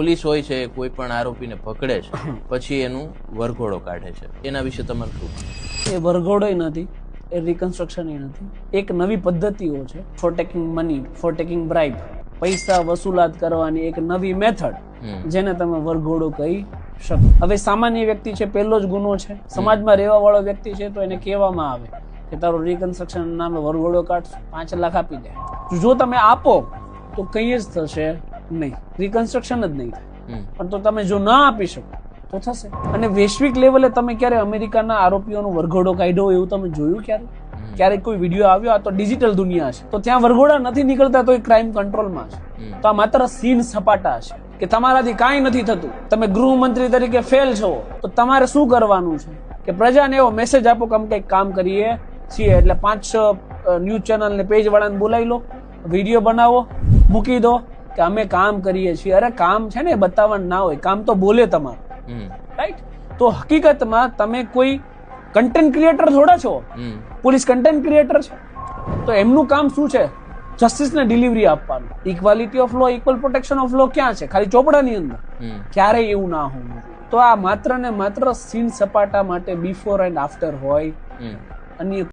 Police હોય છે કોઈ પણ આરોપીને પકડે છે પછી એનું વરઘોડો કાઢે છે, એના વિશે તમારું શું? એ વરઘોડોય નથી, એ રિકન્સ્ટ્રક્શન નથી, એક નવી પદ્ધતિઓ છે for taking money, for taking bribe, પૈસા વસૂલાત કરવાની એક નવી મેથડ, જેને તમે વરઘોડો કહી શકો. હવે સામાન્ય વ્યક્તિ છે, પહેલો જ ગુનો છે, સમાજમાં રહેવા વાળો વ્યક્તિ છે, તો એને કહેવામાં આવે કે તારો રિકન્સ્ટ્રક્શન નામે વરઘોડો કાઢશો, 5 લાખ આપી દે. જો તમે આપો તો કંઈ જ થશે નહીં, રિકન્સ્ટ્રક્શન જ નહીં થાય. પણ તો તમે જો ના આપી શકો તો થશે. અને વૈશ્વિક લેવલે તમે ક્યારે અમેરિકાના આરોપીઓનો વરઘોડો કાઢ્યો એવું તમે જોયું ક્યારેક કોઈ વિડીયો આવ્યો? આ તો ડિજિટલ દુનિયા છે, તો ત્યાં વરઘોડા નથી નીકળતા તો એ ક્રાઇમ કંટ્રોલમાં છે. તો આ માત્ર સીન સપાટા છે કે તમારાથી કાંઈ નથી થતું, તમે ગૃહમંત્રી તરીકે ફેલ છો, તો તમારે શું કરવાનું છે કે પ્રજાને એવો મેસેજ આપો કે અમે કંઈક કામ કરીએ છીએ. એટલે 5 ન્યૂઝ ચેનલ ને પેજ વાળાને બોલાવી લો, વિડીયો બનાવો, મૂકી દો કે અમે કામ કરીએ છીએ. અરે કામ છે ને બતાવવાનું ના હોય, કામ તો બોલે તમારું, રાઈટ? તો હકીકતમાં તમે કોઈ કન્ટેન્ટ ક્રિએટર થોડા છો, પોલીસ કન્ટેન્ટ ક્રિએટર છે, તો એમનું કામ શું છે? જસ્ટિસને ડિલિવરી આપવાનું. Equality of law, equal protection of law ક્યાં છે? ખાલી ચોપડાની અંદર. ક્યારેય એવું ના હોવું. તો આ માત્ર ને માત્ર સીન સપાટા માટે બિફોર એન્ડ આફ્ટર હોય, અન્ય